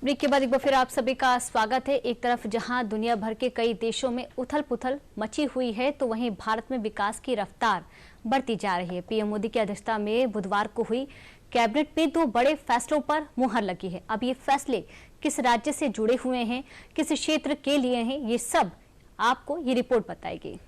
Break के बाद एक बार फिर आप सभी का स्वागत है। एक तरफ जहां दुनिया भर के कई देशों में उथल पुथल मची हुई है, तो वहीं भारत में विकास की रफ्तार बढ़ती जा रही है। पीएम मोदी की अध्यक्षता में बुधवार को हुई कैबिनेट में दो बड़े फैसलों पर मुहर लगी है। अब ये फैसले किस राज्य से जुड़े हुए हैं, किस क्षेत्र के लिए हैं, ये सब आपको ये रिपोर्ट बताएगी।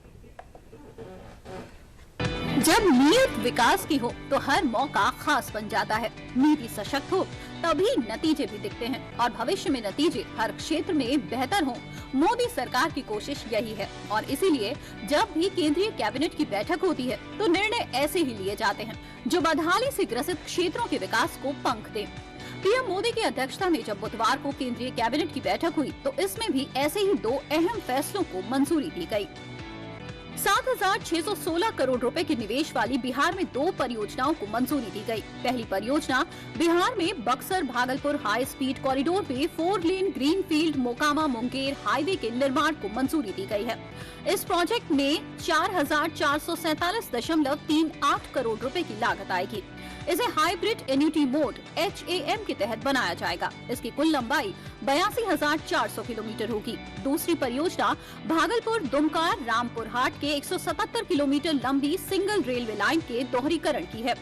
जब नीयत विकास की हो तो हर मौका खास बन जाता है। नीति सशक्त हो तभी नतीजे भी दिखते हैं और भविष्य में नतीजे हर क्षेत्र में बेहतर हों। मोदी सरकार की कोशिश यही है और इसीलिए जब भी केंद्रीय कैबिनेट की बैठक होती है तो निर्णय ऐसे ही लिए जाते हैं जो बदहाली से ग्रसित क्षेत्रों के विकास को पंख दें। पीएम मोदी की अध्यक्षता में जब बुधवार को केंद्रीय कैबिनेट की बैठक हुई तो इसमें भी ऐसे ही दो अहम फैसलों को मंजूरी दी गई। 7,616 करोड़ रुपए के निवेश वाली बिहार में दो परियोजनाओं को मंजूरी दी गई। पहली परियोजना बिहार में Buxar Bhagalpur high speed corridor पे 4 lane greenfield Mokama Munger highway के निर्माण को मंजूरी दी गई है। इस प्रोजेक्ट में 4,447.38 करोड़ रुपए की लागत आएगी। इसे हाइब्रिड एन्युटी मोड HAM के तहत बनाया जाएगा। इसकी कुल लंबाई 82,400 किलोमीटर होगी। दूसरी परियोजना भागलपुर दुमका रामपुर हाट के 177 किलोमीटर लंबी सिंगल रेलवे लाइन के दोहरीकरण की है।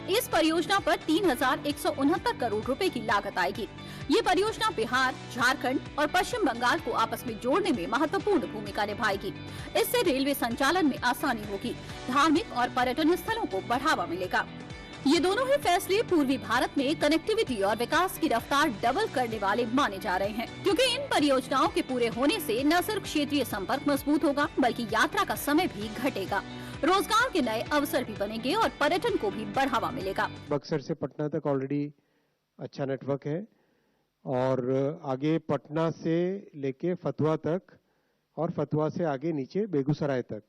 इस परियोजना पर 3,169 करोड़ रुपए की लागत आएगी। ये परियोजना बिहार, झारखंड और पश्चिम बंगाल को आपस में जोड़ने में महत्वपूर्ण भूमिका निभाएगी। इससे रेलवे संचालन में आसानी होगी, धार्मिक और पर्यटन स्थलों को बढ़ावा मिलेगा। ये दोनों ही फैसले पूर्वी भारत में कनेक्टिविटी और विकास की रफ्तार डबल करने वाले माने जा रहे हैं, क्योंकि इन परियोजनाओं के पूरे होने से न सिर्फ क्षेत्रीय संपर्क मजबूत होगा बल्कि यात्रा का समय भी घटेगा, रोजगार के नए अवसर भी बनेंगे और पर्यटन को भी बढ़ावा मिलेगा। बक्सर से पटना तक ऑलरेडी अच्छा नेटवर्क है और आगे पटना से लेके फतुहा तक और फतुहा से आगे नीचे बेगूसराय तक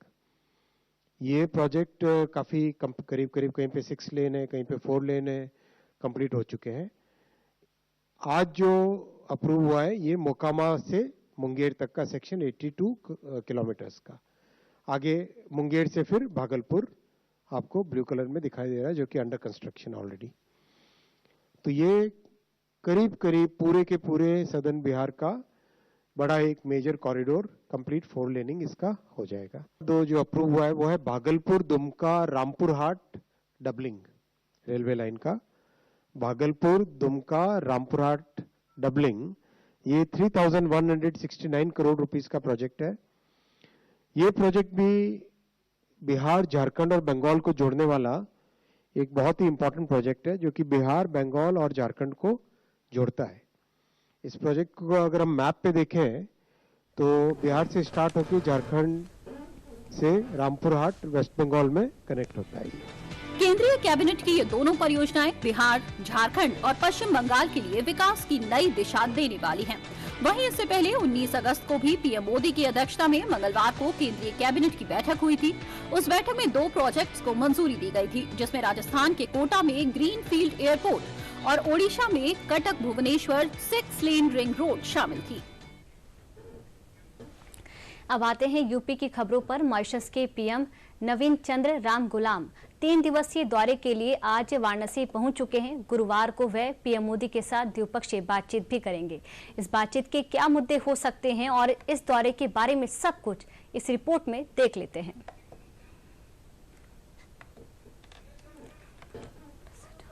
ये प्रोजेक्ट काफ़ी करीब कहीं पे 6 लेन है, कहीं पे 4 लेन है, कंप्लीट हो चुके हैं। आज जो अप्रूव हुआ है ये मोकामा से मुंगेर तक का सेक्शन 82 किलोमीटर्स का। आगे मुंगेर से फिर भागलपुर आपको ब्लू कलर में दिखाई दे रहा है, जो कि अंडर कंस्ट्रक्शन ऑलरेडी। तो ये करीब पूरे के पूरे सदर्न बिहार का बड़ा एक मेजर कॉरिडोर कंप्लीट 4 लेनिंग इसका हो जाएगा। दो जो अप्रूव हुआ है वो है भागलपुर दुमका रामपुर हाट डबलिंग रेलवे लाइन का। भागलपुर दुमका रामपुर हाट डबलिंग ये 3,169 करोड़ रुपीस का प्रोजेक्ट है। ये प्रोजेक्ट भी बिहार, झारखंड और बंगाल को जोड़ने वाला एक बहुत ही इंपॉर्टेंट प्रोजेक्ट है, जो कि बिहार, बंगाल और झारखंड को जोड़ता है। इस प्रोजेक्ट को अगर हम मैप पे देखें तो बिहार से स्टार्ट होकर झारखंड से रामपुर हाट वेस्ट बंगाल में कनेक्ट होता है। केंद्रीय कैबिनेट की ये दोनों परियोजनाएं बिहार, झारखंड और पश्चिम बंगाल के लिए विकास की नई दिशा देने वाली हैं। वहीं इससे पहले 19 अगस्त को भी पीएम मोदी की अध्यक्षता में मंगलवार को केंद्रीय कैबिनेट की बैठक हुई थी। उस बैठक में दो प्रोजेक्ट्स को मंजूरी दी गई थी, जिसमें राजस्थान के कोटा में ग्रीनफील्ड एयरपोर्ट और ओडिशा में कटक भुवनेश्वर 6 लेन रिंग रोड शामिल थी। अब आते हैं यूपी की खबरों पर। मॉरिशस के पीएम नवीन चंद्र राम गुलाम 3 दिवसीय दौरे के लिए आज वाराणसी पहुंच चुके हैं। गुरुवार को वह पीएम मोदी के साथ द्विपक्षीय बातचीत भी करेंगे। इस बातचीत के क्या मुद्दे हो सकते हैं और इस दौरे के बारे में सब कुछ इस रिपोर्ट में देख लेते हैं।